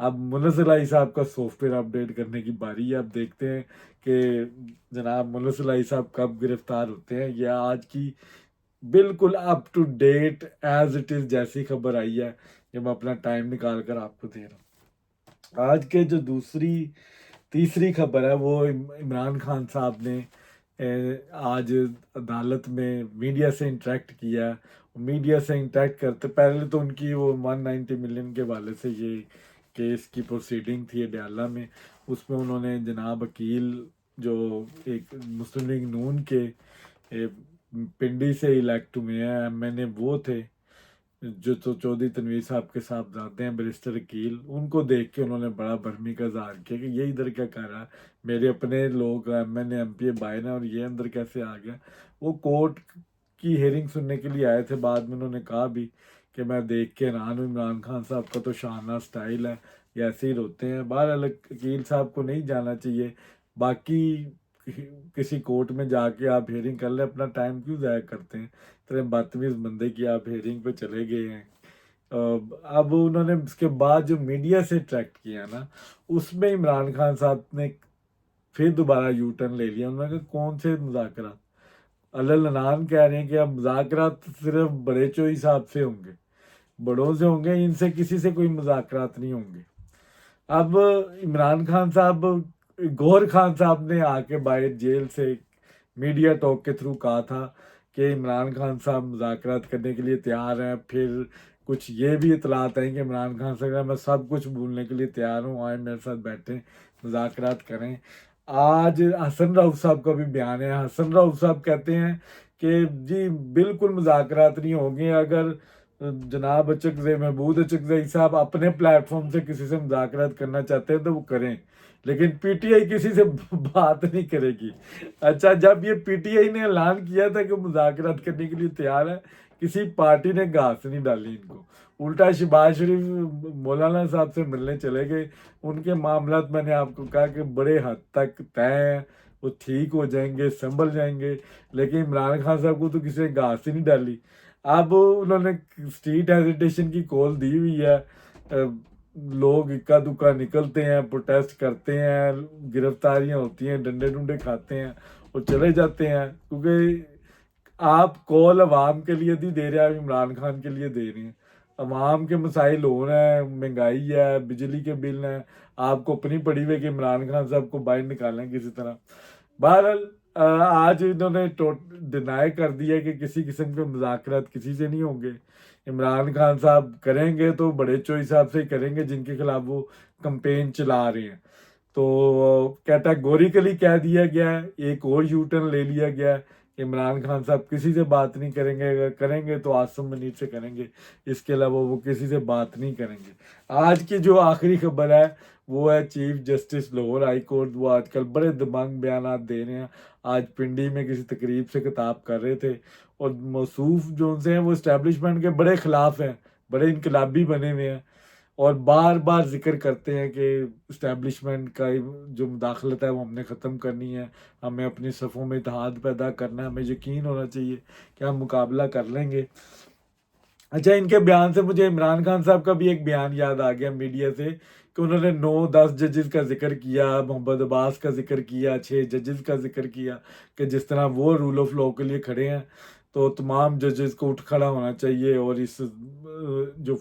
اب منزل علی صاحب کا سافٹ ویئر اپڈیٹ کرنے کی باری ہے. اب دیکھتے ہیں کہ جناب منزل علی صاحب کب گرفتار ہوتے ہیں. یہ آج کی بالکل up to date as it is جیسی خبر آئی ہے کہ میں اپنا ٹائم نکال کر آپ کو دے رہا ہوں. آج کے جو تیسری خبر ہے وہ عمران خان صاحب نے آج عدالت میں میڈیا سے انٹریکٹ کیا. میڈیا سے انٹریکٹ کرتے پہلے تو ان کی وہ 190 ملین کے حوالے سے یہ کیس کی پروسیڈنگ تھی اڈیالہ میں. اس میں انہوں نے جناب وکیل جو ایک مسلم لیگ نون کے پنڈی سے الیکٹ ہوئے ہیں MNA وہ تھے جو تو چودھری تنویر صاحب کے صاحبزادے ہیں بیرسٹر عقیل, ان کو دیکھ کے انہوں نے بڑا برہمی کا اظہار کیا کہ یہ ادھر کیا کر رہا ہے, میرے اپنے لوگ MNA MPA بھائی ہیں اور یہ اندر کیسے آ گیا. وہ کورٹ کی ہیئرنگ سننے کے لیے آئے تھے. بعد میں انہوں نے کہا بھی کہ میں دیکھ کے حیران ہوں, عمران خان صاحب کا تو شانہ سٹائل ہے, یہ ایسے ہی روتے ہیں. بہرحال عقیل صاحب کو نہیں جانا چاہیے. باقی کسی کورٹ میں جا کے آپ ہیئرنگ کر لیں, اپنا ٹائم کیوں ضائع کرتے ہیں, اتنے بدتمیز بندے کی آپ ہیئرنگ پہ چلے گئے ہیں. اب انہوں نے اس کے بعد جو میڈیا سے ٹریکٹ کیا نا, اس میں عمران خان صاحب نے پھر دوبارہ یو ٹرن لے لیا. انہوں نے کہا کون سے مذاکرات, علنان کہہ رہے ہیں کہ اب مذاکرات صرف بڑے چوئی صاحب سے ہوں گے, بڑوں سے ہوں گے, ان سے کسی سے کوئی مذاکرات نہیں ہوں گے. اب عمران خان صاحب, گوہر خان صاحب نے آ کے باہر جیل سے میڈیا ٹاک کے تھرو کہا تھا کہ عمران خان صاحب مذاکرات کرنے کے لیے تیار ہیں. پھر کچھ یہ بھی اطلاعات ہیں کہ عمران خان صاحب میں سب کچھ بھولنے کے لیے تیار ہوں, آئے میرے ساتھ بیٹھیں مذاکرات کریں. آج حسن رؤف صاحب کا بھی بیان ہے. حسن رؤف صاحب کہتے ہیں کہ جی بالکل مذاکرات نہیں ہوں گے. اگر جناب اچکزئی محمود اچکزئی صاحب اپنے پلیٹ فارم سے کسی سے مذاکرات کرنا چاہتے ہیں تو وہ کریں, لیکن PTI کسی سے بات نہیں کرے گی. اچھا, جب یہ PTI نے اعلان کیا تھا کہ مذاکرات کرنے کے لیے تیار ہے, کسی پارٹی نے گھاس نہیں ڈالی ان کو. الٹا شہباز شریف مولانا صاحب سے ملنے چلے گئے. ان کے معاملات میں نے آپ کو کہا کہ بڑے حد تک طے ہیں, وہ ٹھیک ہو جائیں گے, سنبھل جائیں گے. لیکن عمران خان صاحب کو تو کسی نے گھاس ہی نہیں ڈالی. اب انہوں نے اسٹریٹ ہیزیٹیشن کی کال دی ہوئی ہے. لوگ اکا دکا نکلتے ہیں, پروٹیسٹ کرتے ہیں, گرفتاریاں ہوتی ہیں, ڈنڈے ڈنڈے کھاتے ہیں اور چلے جاتے ہیں. کیونکہ آپ کال عوام کے لیے نہیں دے رہے, آپ عمران خان کے لیے دے رہے ہیں. عوام کے مسائل ہو رہے ہیں, مہنگائی ہے, بجلی کے بل ہیں, آپ کو اپنی پڑی ہوئی کہ عمران خان صاحب کو باہر نکالیں کسی طرح. بہرحال آج انہوں نے ڈینائی کر دیا کہ کسی قسم کے مذاکرات کسی سے نہیں ہوں گے. عمران خان صاحب کریں گے تو بڑے چوئی صاحب سے ہی کریں گے جن کے خلاف وہ کمپین چلا رہے ہیں. تو کیٹاگوریکلی کہہ دیا گیا ہے. ایک اور یو ٹرن لے لیا گیا ہے کہ عمران خان صاحب کسی سے بات نہیں کریں گے, اگر کریں گے تو عاصم منیر سے کریں گے, اس کے علاوہ وہ کسی سے بات نہیں کریں گے. آج کی جو آخری خبر ہے وہ ہے chief justice Lahore high court, وہ آج کل بڑے دبنگ بیانات دے رہے ہیں. آج پنڈی میں کسی تقریب سے خطاب کر رہے تھے, اور موصوف جو ہیں وہ اسٹیبلشمنٹ کے بڑے خلاف ہیں, بڑے انقلابی بنے ہوئے ہیں, اور بار بار ذکر کرتے ہیں کہ اسٹیبلشمنٹ کا جو مداخلت ہے وہ ہم نے ختم کرنی ہے, ہمیں اپنی صفوں میں اتحاد پیدا کرنا ہے, ہمیں یقین ہونا چاہیے کہ ہم مقابلہ کر لیں گے. اچھا, ان کے بیان سے مجھے عمران خان صاحب کا بھی ایک بیان یاد آ گیا میڈیا سے کہ انہوں نے 9-10 ججز کا ذکر کیا, محمد عباس کا ذکر کیا, 6 ججز کا ذکر کیا کہ جس طرح وہ رول آف لاء کے لیے کھڑے ہیں تو تمام ججز کو اٹھ کھڑا ہونا چاہیے, اور اس جو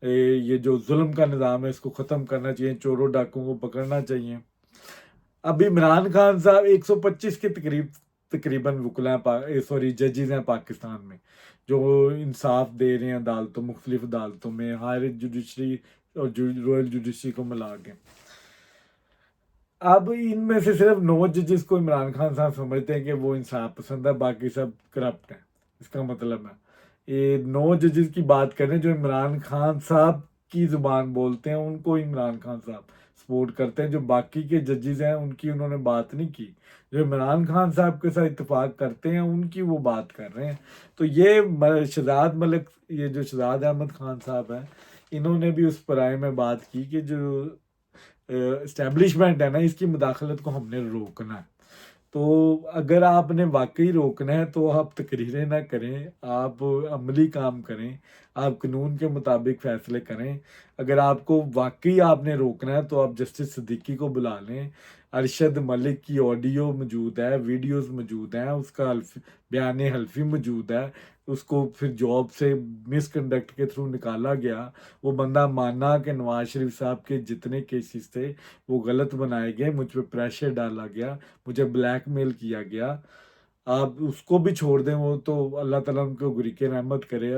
یہ جو ظلم کا نظام ہے اس کو ختم کرنا چاہیے, چوروں ڈاکوں کو پکڑنا چاہیے. اب عمران خان صاحب 125 کے تقریباً وکلا ججز ہیں پاکستان میں جو انصاف دے رہے ہیں عدالتوں, مختلف عدالتوں میں, ہائر جوڈیشری اور رویل جوڈیشری کو ملا کے. اب ان میں سے صرف 9 ججز کو عمران خان صاحب سمجھتے ہیں کہ وہ انصاف پسند ہے, باقی سب کرپٹ ہیں. اس کا مطلب ہے یہ 9 ججز کی بات کریں جو عمران خان صاحب کی زبان بولتے ہیں, ان کو عمران خان صاحب سپورٹ کرتے ہیں. جو باقی کے ججز ہیں ان کی انہوں نے بات نہیں کی, جو عمران خان صاحب کے ساتھ اتفاق کرتے ہیں ان کی وہ بات کر رہے ہیں. تو یہ شہزاد ملک, یہ جو شہزاد احمد خان صاحب ہیں, انہوں نے بھی اس پرائے میں بات کی کہ جو اسٹیبلشمنٹ ہے نا, اس کی مداخلت کو ہم نے روکنا ہے. تو اگر آپ نے واقعی روکنا ہے تو آپ تقریریں نہ کریں، آپ عملی کام کریں، آپ قانون کے مطابق فیصلے کریں۔ اگر آپ کو واقعی آپ نے روکنا ہے تو آپ جسٹس صدیقی کو بلا لیں۔ ارشد ملک کی آڈیو موجود ہے، ویڈیوز موجود ہیں، اس کا بیان حلفی موجود ہے، اس کو پھر جاب سے مس کنڈکٹ کے تھرو نکالا گیا۔ وہ بندہ مانا کہ نواز شریف صاحب کے جتنے کیسز تھے وہ غلط بنائے گئے، مجھ پہ پریشر ڈالا گیا، مجھے بلیک میل کیا گیا۔ آپ اس کو بھی چھوڑ دیں، وہ تو اللہ تعالیٰ ان کو گریق رحمت کرے۔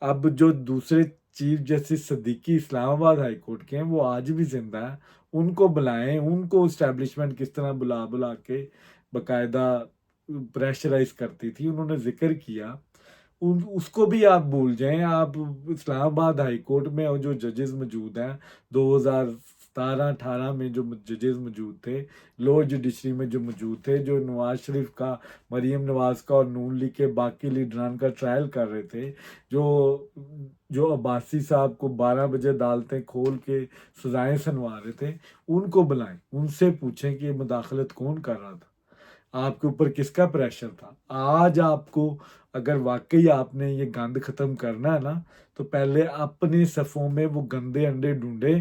اب جو دوسرے چیف جسٹس صدیقی اسلام آباد ہائی کورٹ کے ہیں وہ آج بھی زندہ ہیں، ان کو بلائیں، ان کو اسٹیبلشمنٹ کس طرح بلا بلا کے باقاعدہ پریشرائز کرتی تھی انہوں نے ذکر کیا، اس کو بھی آپ بھول جائیں۔ آپ اسلام آباد ہائی کورٹ میں جو ججز موجود ہیں 2017-18 میں جو ججز موجود تھے، لوور جوڈیشری میں جو موجود تھے، جو نواز شریف کا، مریم نواز کا اور نون لیگ کے باقی لیڈران کا ٹرائل کر رہے تھے، جو عباسی صاحب کو 12 بجے عدالتیں کھول کے سزائیں سنوا رہے تھے، ان کو بلائیں، ان سے پوچھیں کہ یہ مداخلت کون کر رہا تھا، آپ کے اوپر کس کا پریشر تھا۔ آج آپ کو اگر واقعی آپ نے یہ گند ختم کرنا ہے نا تو پہلے اپنی صفوں میں وہ گندے انڈے ڈھونڈے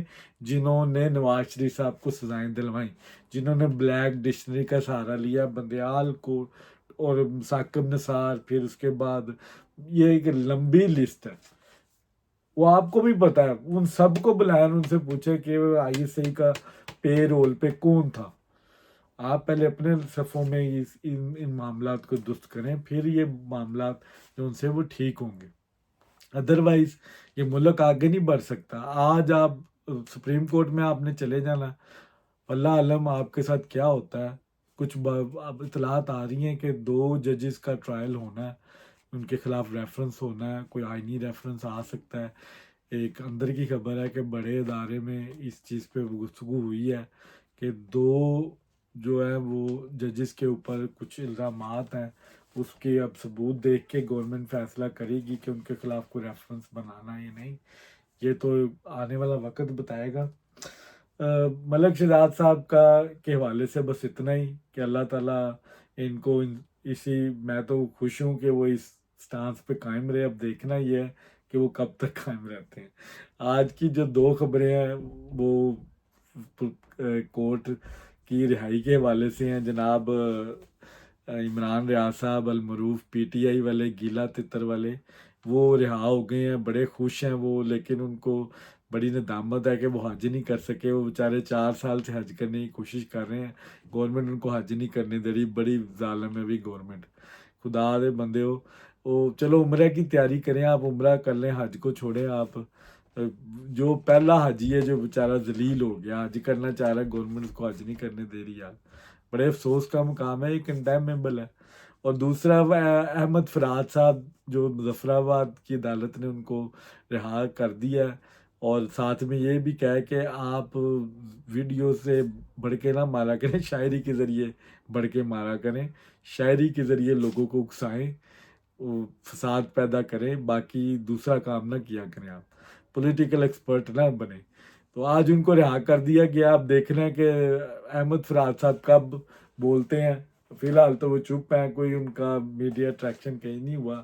جنہوں نے نواز شریف صاحب کو سزائیں دلوائیں، جنہوں نے بلیک ڈکشنری کا سہارا لیا، بندیال کو اور ثاقب نثار، پھر اس کے بعد یہ ایک لمبی لسٹ ہے، وہ آپ کو بھی پتا ہے۔ ان سب کو بلائیں، ان سے پوچھیں کہ آئی ایس آئی کا پے رول پہ کون تھا۔ آپ پہلے اپنے صفوں میں ان معاملات کو درست کریں، پھر یہ معاملات جو ان سے وہ ٹھیک ہوں گے۔ ادروائز یہ ملک آگے نہیں بڑھ سکتا۔ آج آپ سپریم کورٹ میں آپ نے چلے جانا، اللہ علم آپ کے ساتھ کیا ہوتا ہے۔ کچھ اب اطلاعات آ رہی ہیں کہ 2 ججز کا ٹرائل ہونا ہے، ان کے خلاف ریفرنس ہونا ہے، کوئی آئینی ریفرنس آ سکتا ہے۔ ایک اندر کی خبر ہے کہ بڑے ادارے میں اس چیز پہ گفتگو ہوئی ہے کہ 2 جو ہے وہ ججز کے اوپر کچھ الزامات ہیں، اس کے اب ثبوت دیکھ کے گورنمنٹ فیصلہ کرے گی کہ ان کے خلاف کوئی ریفرنس بنانا یا نہیں، یہ تو آنے والا وقت بتائے گا۔ ملک شہزاد صاحب کے حوالے سے بس اتنا ہی کہ اللہ تعالیٰ ان کو میں تو خوش ہوں کہ وہ اس سٹانس پہ قائم رہے۔ اب دیکھنا یہ ہے کہ وہ کب تک قائم رہتے ہیں۔ آج کی جو 2 خبریں ہیں وہ کورٹ کی رہائی کے حوالے سے ہیں۔ جناب عمران ریاض صاحب المعروف پی ٹی آئی والے، گیلا تتر والے، وہ رہا ہو گئے ہیں، بڑے خوش ہیں وہ، لیکن ان کو بڑی ندامت ہے کہ وہ حج نہیں کر سکے۔ وہ بیچارے 4 سال سے حج کرنے کی کوشش کر رہے ہیں، گورنمنٹ ان کو حج نہیں کرنے دے رہی، بڑی ظالم ہے بھی گورنمنٹ۔ خدا دے بندے ہو، وہ چلو عمرہ کی تیاری کریں، آپ عمرہ کر لیں، حج کو چھوڑیں۔ آپ جو پہلا حجی ہے جو بیچارہ ذلیل ہو گیا، حج کرنا چاہ رہا ہے، گورنمنٹ اس کو حج نہیں کرنے دے رہی یار، بڑے افسوس کا مقام ہے، یہ کنڈیمیبل ہے۔ اور دوسرا احمد فراد صاحب جو مظفر آباد کی عدالت نے ان کو رہا کر دیا ہے، اور ساتھ میں یہ بھی کہا کہ آپ ویڈیو سے بڑھ کے نہ مارا کریں، شاعری کے ذریعے بڑھ کے مارا کریں، شاعری کے ذریعے لوگوں کو اکسائیں، فساد پیدا کریں، باقی دوسرا کام نہ کیا کریں، آپ پولیٹیکل ایکسپرٹ نہ بنے۔ تو آج ان کو رہا کر دیا گیا، اب دیکھنا ہے کہ احمد فراد صاحب کب بولتے ہیں۔ فی الحال تو وہ چپ ہیں، کوئی ان کا میڈیا اٹریکشن کہیں نہیں ہوا۔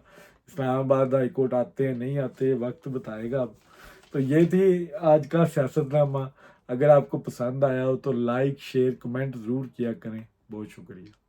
اسلام آباد ہائی کورٹ آتے ہیں نہیں آتے، وقت بتائے گا اب۔ تو یہ تھی آج کا سیاست نامہ۔ اگر آپ کو پسند آیا ہو تو لائک، شیئر، کمنٹ ضرور کیا کریں۔ بہت شکریہ۔